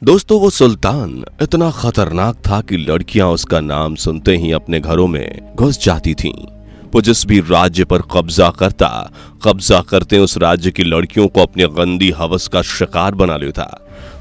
दोस्तों वो सुल्तान इतना खतरनाक था कि लड़कियां उसका नाम सुनते ही अपने घरों में घुस जाती थीं। वो जिस भी राज्य पर कब्जा करते उस राज्य की लड़कियों को अपनी गंदी हवस का शिकार बना लेता।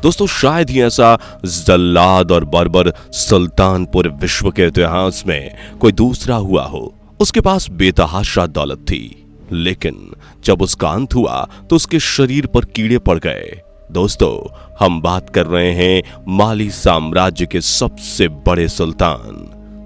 दोस्तों शायद ही ऐसा जल्लाद और बर्बर सुल्तान पूरे विश्व के इतिहास में कोई दूसरा हुआ हो। उसके पास बेतहाशा दौलत थी, लेकिन जब उसका अंत हुआ तो उसके शरीर पर कीड़े पड़ गए। दोस्तों हम बात कर रहे हैं माली साम्राज्य के सबसे बड़े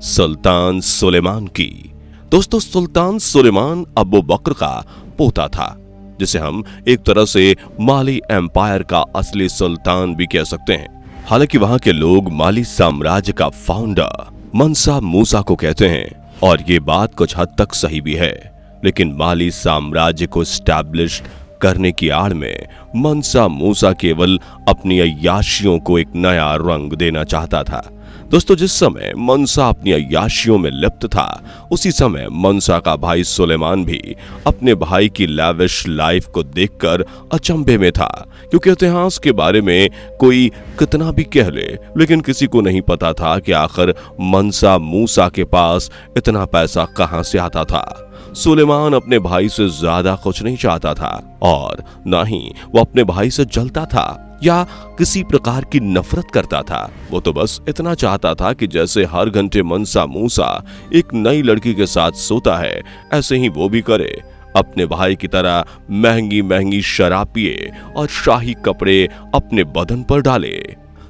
सुल्तान सुलेमान की। दोस्तों सुल्तान सुलेमान अबू बकर का पोता था, जिसे हम एक तरह से माली एम्पायर का असली सुल्तान भी कह सकते हैं। हालांकि वहां के लोग माली साम्राज्य का फाउंडर मंसा मूसा को कहते हैं, और ये बात कुछ हद तक सही भी है। लेकिन माली साम्राज्य को स्टैब्लिश करने की आड़ में मंसा मूसा केवल अपनी अय्याशियों को एक नया रंग देना चाहता था। दोस्तों जिस समय मंसा अपनी अय्याशियों में लिप्त था, उसी समय मंसा का भाई सुलेमान भी अपने भाई की लैविश लाइफ को देखकर अचंभे में था, क्योंकि इतिहास के बारे में कोई कितना भी कह ले, लेकिन किसी को नहीं पता था कि आखिर मंसा मूसा के पास इतना पैसा कहां से आता था। सुलेमान अपने भाई से ज्यादा कुछ नहीं चाहता था, और ना ही वो अपने भाई से जलता था या किसी प्रकार की नफरत करता था। वो तो बस इतना चाहता था कि जैसे हर घंटे मंसा मूसा एक नई लड़की के साथ सोता है, ऐसे ही वो भी करे, अपने भाई की तरह महंगी महंगी शराब पिए और शाही कपड़े अपने बदन पर डाले।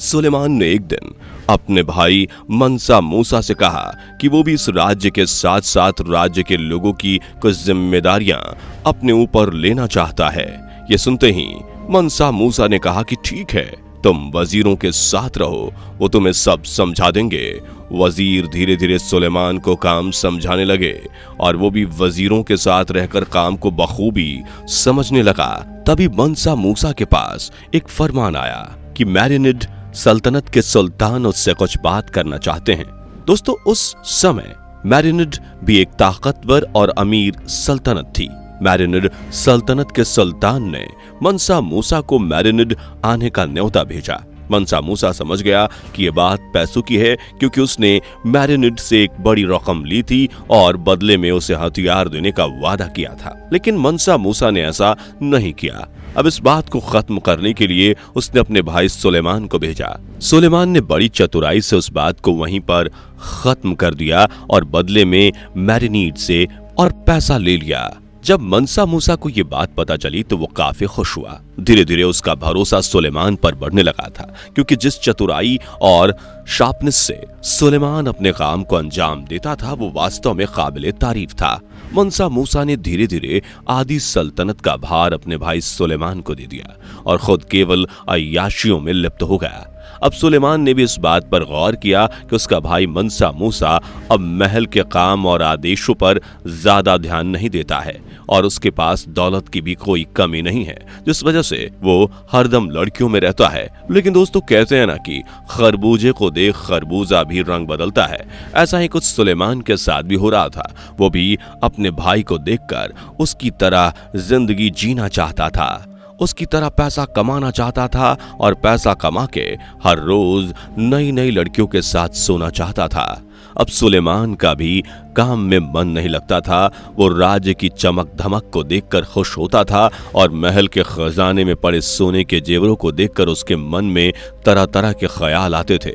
सुलेमान ने एक दिन अपने भाई मंसा मूसा से कहा कि वो भी इस राज्य के साथ साथ राज्य के लोगों की कुछ जिम्मेदारियां अपने ऊपर लेना चाहता है। ये सुनते ही मंसा मूसा ने कहा कि ठीक है, तुम वजीरों के साथ रहो, वो तुम्हें सब समझा देंगे। वजीर धीरे धीरे सुलेमान को काम समझाने लगे, और वो भी वजीरों के साथ रहकर काम को बखूबी समझने लगा। तभी मंसा मूसा के पास एक फरमान आया कि मैरिनिड सल्तनत के सुल्तान उससे कुछ बात करना चाहते हैं। दोस्तों उस समय मैरिनिड भी एक ताकतवर और अमीर सल्तनत थी। मैरिनिड सल्तनत के सुल्तान ने मंसा मूसा को मैरिनिड आने का न्योता भेजा। मंसा मूसा समझ गया कि यह बात पैसों की है, क्योंकि उसने मैरिनिड से एक बड़ी रकम ली थी और बदले में उसे हथियार देने का वादा किया था। लेकिन मंसा मूसा ने ऐसा नहीं किया। अब इस बात को खत्म करने के लिए उसने अपने भाई सुलेमान को भेजा। सुलेमान ने बड़ी चतुराई से उस बात को वहीं पर खत्म कर दिया और बदले में मैरिनिड से और पैसा ले लिया। जब मंसा मूसा को ये बात पता चली तो वो काफी खुश हुआ। धीरे धीरे उसका भरोसा सुलेमान पर बढ़ने लगा था, क्योंकि जिस चतुराई और शार्पनेस से सुलेमान अपने काम को अंजाम देता था वो वास्तव में काबिले तारीफ था। मंसा मूसा ने धीरे धीरे आधी सल्तनत का भार अपने भाई सुलेमान को दे दिया और खुद केवल अय्याशियों में लिप्त हो गया। अब सुलेमान ने भी इस बात पर गौर किया कि उसका भाई मंसा मूसा अब महल के काम और आदेशों पर ज्यादा ध्यान नहीं देता है, और उसके पास दौलत की भी कोई कमी नहीं है, जिस वजह से वो हरदम लड़कियों में रहता है। लेकिन दोस्तों कहते हैं ना कि खरबूजे को देख खरबूजा भी रंग बदलता है। ऐसा ही कुछ सुलेमान के साथ भी हो रहा था। वो भी अपने भाई को देखकर उसकी तरह जिंदगी जीना चाहता था, उसकी तरह पैसा कमाना चाहता था, और पैसा कमा के हर रोज नई नई लड़कियों के साथ सोना चाहता था। अब सुलेमान का भी काम में मन नहीं लगता था। वो राज्य की चमक धमक को देखकर खुश होता था, और महल के खजाने में पड़े सोने के जेवरों को देखकर उसके मन में तरह तरह के ख्याल आते थे।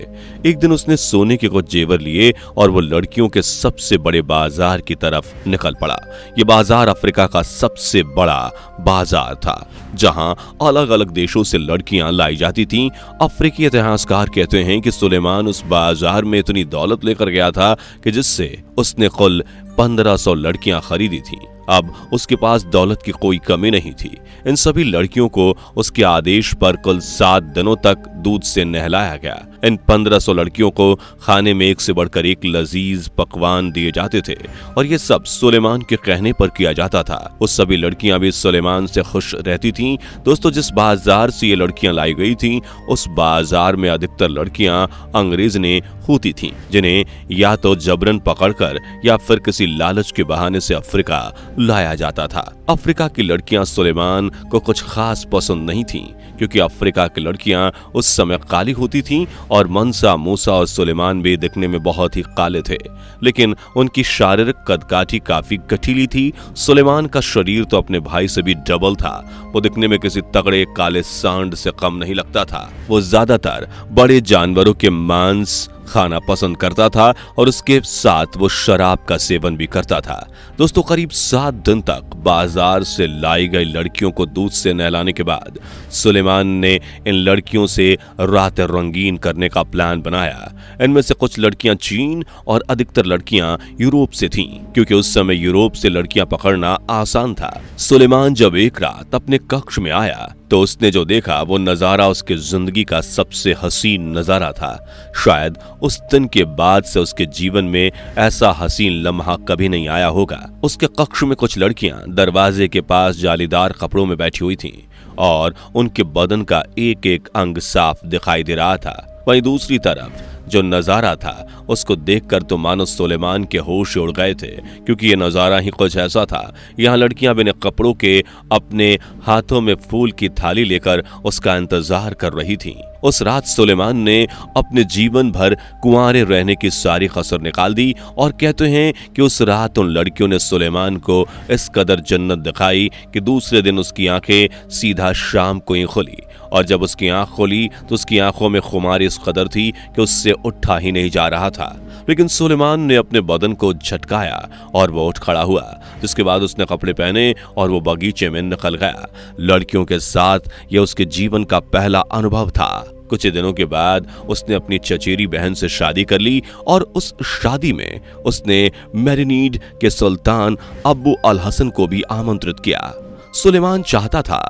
एक दिन उसने सोने के कुछ जेवर लिए और वो लड़कियों के सबसे बड़े बाजार की तरफ निकल पड़ा। ये बाजार अफ्रीका का सबसे बड़ा बाजार था, जहां अलग अलग देशों से लड़कियां लाई जाती थीं। अफ्रीकी इतिहासकार कहते हैं कि सुलेमान उस बाजार में इतनी दौलत लेकर गया था कि जिससे उसने कुल 1500 लड़कियां खरीदी थीं। अब उसके पास दौलत की कोई कमी नहीं थी। इन सभी लड़कियों को उसके आदेश पर कुल 7 दिनों तक दूध से नहलाया गया। इन 1500 लड़कियों को खाने में एक से बढ़कर एक लजीज पकवान दिए जाते थे, और ये सब सुलेमान के कहने पर किया जाता था। उस सभी लड़कियां भी सुलेमान से खुश रहती थीं। दोस्तों जिस बाजार से ये लड़कियां लाई गई थीं, उस बाजार में अधिकतर लड़कियां अंग्रेज ने होती थीं, जिन्हें या तो जबरन पकड़कर या फिर किसी लालच के बहाने से अफ्रीका लाया जाता था। अफ्रीका की लड़कियां सुलेमान को कुछ खास पसंद नहीं थीं, क्योंकि अफ्रीका की लड़कियां उस समय काली होती थीं और मंसा, मूसा और सुलेमान भी दिखने में बहुत ही काले थे, लेकिन उनकी शारीरिक कदकाठी काफी गठीली थी। सुलेमान का शरीर तो अपने भाई से भी डबल था। वो दिखने में किसी तगड़े काले सांड से कम नहीं लगता था। वो ज्यादातर बड़े जानवरों के मांस खाना पसंद करता था और उसके साथ वो शराब का सेवन भी करता था। दोस्तों, करीब 7 दिन तक बाजार से लाई गई लड़कियों को दूध से नहलाने के बाद सुलेमान ने इन लड़कियों से रातें रंगीन करने का प्लान बनाया। इनमें से कुछ लड़कियां चीन और अधिकतर लड़कियां यूरोप से थीं, क्योंकि उस समय यूरोप से लड़कियां पकड़ना आसान था। सुलेमान जब एक रात अपने कक्ष में आया तो उसने जो देखा वो नजारा उसके जिंदगी का सबसे हसीन नजारा था। शायद उस दिन के बाद से उसके जीवन में ऐसा हसीन लम्हा कभी नहीं आया होगा। उसके कक्ष में कुछ लड़कियां दरवाजे के पास जालीदार कपड़ों में बैठी हुई थीं और उनके बदन का एक एक अंग साफ दिखाई दे रहा था। वहीं दूसरी तरफ जो नजारा था उसको देखकर तो मानो सुलेमान के होश उड़ गए थे, क्योंकि ये नजारा ही कुछ ऐसा था। यहाँ लड़कियां बिना कपड़ों के अपने हाथों में फूल की थाली लेकर उसका इंतजार कर रही थीं। उस रात सुलेमान ने अपने जीवन भर कुंवारे रहने की सारी कसर निकाल दी और कहते हैं कि उस रात उन लड़कियों ने सुलेमान को इस कदर जन्नत दिखाई कि दूसरे दिन उसकी आंखें सीधा शाम को ही खुली, और जब उसकी आंख खुली तो उसकी आंखों में खुमारी इस कदर थी कि उससे उठा ही नहीं जा रहा था। लेकिन सुलेमान ने अपने बदन को झटकाया और वो उठ खड़ा हुआ, जिसके बाद उसने कपड़े पहने और वो बगीचे में निकल गया। लड़कियों के साथ ये उसके जीवन का पहला अनुभव था। कुछ दिनों के बाद उसने अपनी चचेरी बहन से शादी कर ली और उस शादी में उसने मेरिनीड के सुल्तान अब्बू अल हसन को भी आमंत्रित किया। सुलेमान चाहता था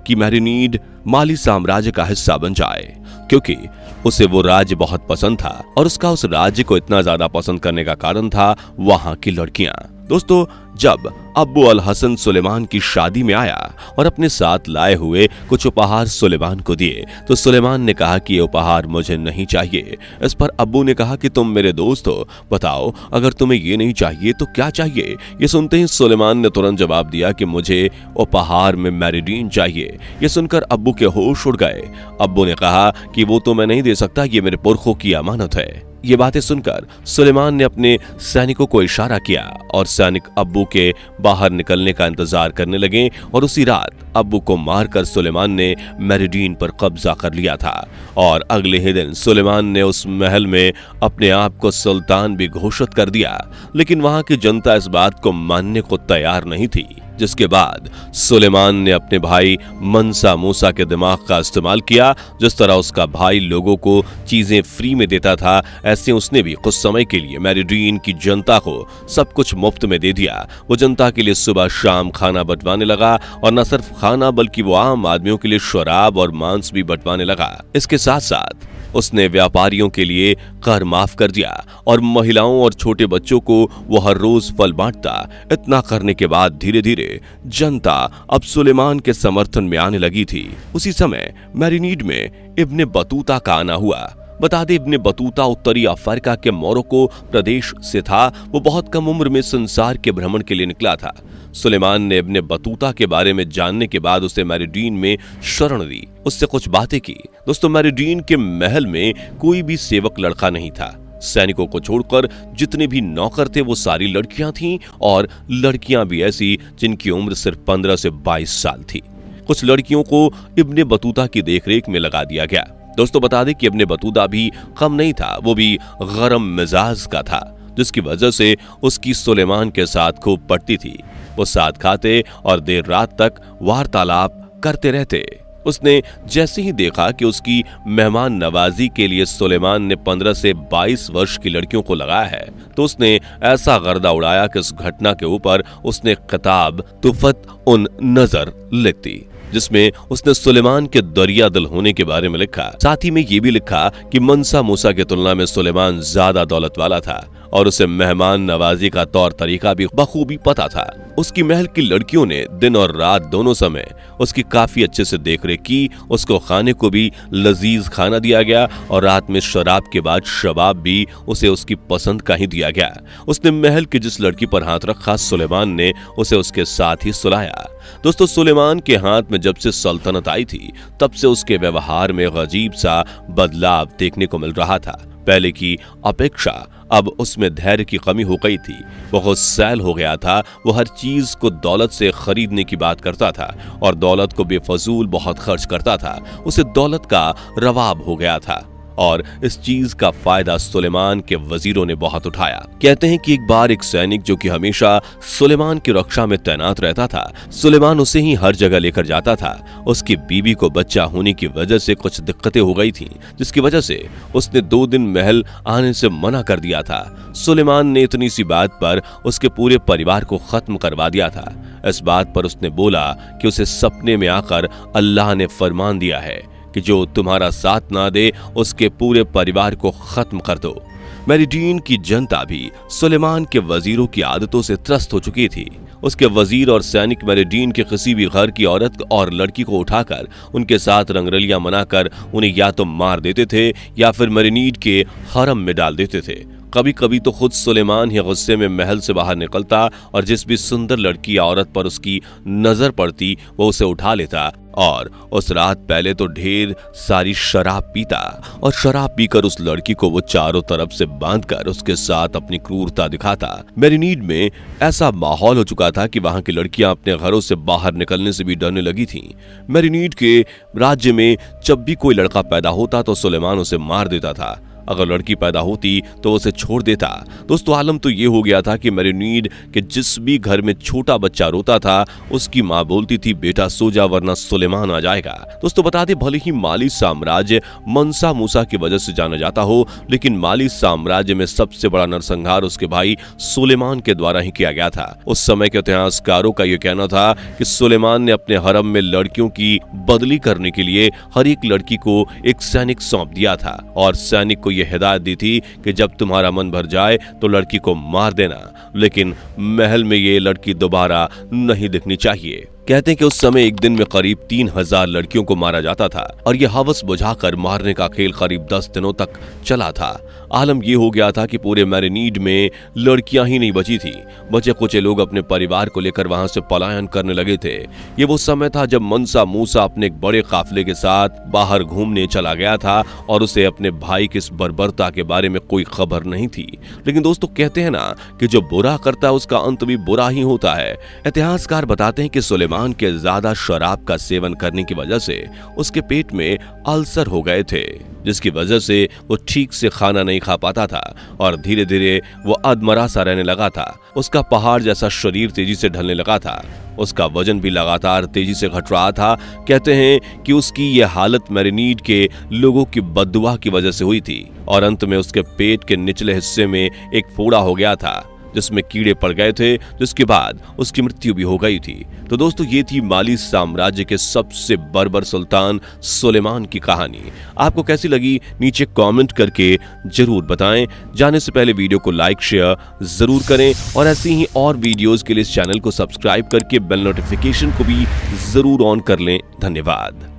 कि मेरिनीड माली साम्राज्य का हिस्सा बन जाए, क्योंकि उसे वो राज्य बहुत पसंद था और उसका उस राज्य को इतना ज्यादा पसंद करने का कारण था वहां की लड़कियां। दोस्तों, जब अब्बू अल हसन सुलेमान की शादी में आया और अपने साथ लाए हुए कुछ उपहार सुलेमान को दिए तो सुलेमान ने कहा कि ये उपहार मुझे नहीं चाहिए। इस पर अब्बू ने कहा कि तुम मेरे दोस्त हो, बताओ अगर तुम्हें ये नहीं चाहिए तो क्या चाहिए। ये सुनते ही सुलेमान ने तुरंत जवाब दिया कि मुझे उपहार में मेरिडीन चाहिए। ये सुनकर अब्बू के होश उड़ गए। अब्बू ने कहा कि वो तो मैं नहीं दे सकता, ये मेरे पुरखों की अमानत है। ये बातें सुनकर सुलेमान ने अपने सैनिकों को इशारा किया और सैनिक अब्बू के बाहर निकलने का इंतजार करने लगे और उसी रात अब्बू को मारकर सुलेमान ने मेरिडीन पर कब्जा कर लिया था। और अगले ही दिन सुलेमान ने उस महल में अपने आप को सुल्तान भी घोषित कर दिया, लेकिन वहां की जनता इस बात को मानने को तैयार नहीं थी। जिसके बाद सुलेमान ने अपने भाई मंसा मूसा के दिमाग का इस्तेमाल किया। जिस तरह उसका भाई लोगों को चीजें फ्री में देता था, ऐसे उसने भी कुछ समय के लिए मेरिडीन की जनता को सब कुछ मुफ्त में दे दिया। वो जनता के लिए सुबह शाम खाना बंटवाने लगा और न सिर्फ खाना बल्कि वो आम आदमियों के लिए शराब और मांस भी बंटवाने लगा। इसके साथ साथ उसने व्यापारियों के लिए कर माफ कर दिया और महिलाओं और छोटे बच्चों को वो हर रोज फल बांटता। इतना करने के बाद धीरे धीरे जनता अब सुलेमान के समर्थन में आने लगी थी। उसी समय मेरिनीड में इब्ने बतूता का आना हुआ। बता दे, इब्ने बतूता उत्तरी अफ्रीका के मोरक्को प्रदेश से था। वो बहुत कम उम्र में संसार के भ्रमण के लिए निकला था। सुलेमान ने इब्ने बतूता के बारे में जानने के बाद उसे मेरिडीन में शरण दी, उससे कुछ बातें की। दोस्तों, मेरिडीन के महल में कोई भी सेवक लड़का नहीं था। सैनिकों को छोड़कर जितने भी नौकर थे वो सारी लड़कियां थीं, और लड़कियां भी ऐसी जिनकी उम्र सिर्फ 15 से 22 साल थी। कुछ लड़कियों को इब्ने बतूता की देखरेख में लगा दिया गया। दोस्तों, बता दें कि इब्ने बतूता भी कम नहीं था, वो भी गरम मिजाज का था, जिसकी वजह से उसकी सुलेमान के साथ खूब पटती थी। वो साथ खाते और देर रात तक वार्तालाप करते रहते। उसने जैसे ही देखा कि उसकी मेहमान नवाजी के लिए सुलेमान ने 15 से 22 वर्ष की लड़कियों को लगाया है, तो उसने ऐसा गर्दा उड़ाया कि इस घटना के ऊपर उसने किताब तुफत उन नजर लिख दी, जिसमें उसने सुलेमान के दरिया दिल होने के बारे में लिखा। साथ ही में ये भी लिखा कि मंसा मूसा की तुलना में सुलेमान ज्यादा दौलत वाला था और उसे मेहमान नवाजी का तौर तरीका भी बखूबी पता था। उसकी महल की लड़कियों ने दिन और रात दोनों समय उसकी काफी अच्छे से देखरेख की। उसको खाने को भी लजीज खाना दिया गया और रात में शराब के बाद शबाब भी उसे उसकी पसंद का ही दिया गया। उसने महल की जिस लड़की पर हाथ रखा, सुलेमान ने उसे उसके साथ ही सुलाया। दोस्तों, सुलेमान के हाथ में जब से सल्तनत आई थी तब से उसके व्यवहार में अजीब सा बदलाव देखने को मिल रहा था। पहले की अपेक्षा अब उसमें धैर्य की कमी हो गई थी। वो गुस्सैल हो गया था। वो हर चीज को दौलत से खरीदने की बात करता था और दौलत को बेफजूल बहुत खर्च करता था। उसे दौलत का रवाब हो गया था और इस चीज का फायदा सुलेमान के वजीरों ने बहुत उठाया। कहते हैं कि एक बार एक सैनिक जो कि हमेशा सुलेमान की रक्षा में तैनात रहता था, सुलेमान उसे ही हर जगह लेकर जाता था। उसकी बीवी को बच्चा होने की वजह से कुछ दिक्कतें हो गई थीं, जिसकी वजह से उसने 2 दिन महल आने से मना कर दिया था। सुलेमान ने इतनी सी बात पर उसके पूरे परिवार को खत्म करवा दिया था। इस बात पर उसने बोला कि उसे सपने में आकर अल्लाह ने फरमान दिया है कि जो तुम्हारा साथ ना दे उसके पूरे परिवार को खत्म कर दो। मेरिडीन की जनता भी सुलेमान के वजीरों की आदतों से त्रस्त हो चुकी थी। उसके वजीर और सैनिक मेरिडीन के किसी भी घर की औरत और लड़की को उठाकर उनके साथ रंगरलियां मनाकर उन्हें या तो मार देते थे या फिर मेरिनीड के हरम में डाल देते थे। कभी कभी तो खुद सुलेमान ही गुस्से में महल से बाहर निकलता और जिस भी सुंदर लड़की या औरत पर उसकी नजर पड़ती वो उसे उठा लेता और उस रात पहले तो ढेर सारी शराब पीता और शराब पीकर उस लड़की को वो चारों तरफ से बांधकर उसके साथ अपनी क्रूरता दिखाता। मेरिनीड में ऐसा माहौल हो चुका था कि वहां की लड़कियां अपने घरों से बाहर निकलने से भी डरने लगी थीं। मेरिनीड के राज्य में जब भी कोई लड़का पैदा होता तो सुलेमान उसे मार देता था। अगर लड़की पैदा होती तो उसे छोड़ देता। दोस्तों, आलम तो ये हो गया था कि मेरिनीड के जिस भी घर में छोटा बच्चा रोता था उसकी माँ बोलती थी, बेटा सो जा वरना सुलेमान आ जाएगा। दोस्तों, बता दें, भले ही माली साम्राज्य मनसा मूसा की वजह से जाना जाता हो, लेकिन माली साम्राज्य में सबसे बड़ा नरसंहार उसके भाई सुलेमान के द्वारा ही किया गया था। उस समय के इतिहासकारों का यह कहना था कि सुलेमान ने अपने हरम में लड़कियों की बदली करने के लिए हर एक लड़की को एक सैनिक सौंप दिया था और सैनिक को यह हिदायत दी थी कि जब तुम्हारा मन भर जाए तो लड़की को मार देना, लेकिन महल में ये लड़की दोबारा नहीं दिखनी चाहिए। कहते हैं कि उस समय एक दिन में करीब 3000 लड़कियों को मारा जाता था और यह हवस बुझाकर मारने का खेल करीब 10 दिनों तक चला था। आलम यह हो गया था कि पूरे मेरिनीड में लड़कियां ही नहीं बची थी। बचे कुछ लोग अपने परिवार को लेकर वहां से पलायन करने लगे थे। ये वो समय था जब मनसा मूसा अपने एक बड़े काफिले के साथ बाहर घूमने चला गया था और उसे अपने भाई की इस बर्बरता के बारे में कोई खबर नहीं थी। लेकिन दोस्तों, कहते हैं ना कि जो बुरा करता है उसका अंत भी बुरा ही होता है। इतिहासकार बताते हैं कि सुलेमान के ज्यादा शराब का सेवन करने की वजह से उसके पेट में अल्सर हो गए थे, जिसकी वजह से वो ठीक से खाना नहीं खा पाता था और धीरे धीरे वो अधमरा सा रहने लगा था। उसका पहाड़ जैसा शरीर तेजी से ढलने लगा था। उसका वजन भी लगातार तेजी से घट रहा था। कहते हैं कि उसकी ये हालत मेरिनीड के लोगों की बद्दुआ की वजह से हुई थी और अंत में उसके पेट के निचले हिस्से में एक फोड़ा हो गया था जिसमें कीड़े पड़ गए थे, जिसके बाद उसकी मृत्यु भी हो गई थी। तो दोस्तों, ये थी माली साम्राज्य के सबसे बर्बर सुल्तान सुलेमान की कहानी। आपको कैसी लगी नीचे कमेंट करके जरूर बताएं। जाने से पहले वीडियो को लाइक शेयर जरूर करें और ऐसी ही और वीडियोस के लिए इस चैनल को सब्सक्राइब करके बेल नोटिफिकेशन को भी जरूर ऑन कर लें। धन्यवाद।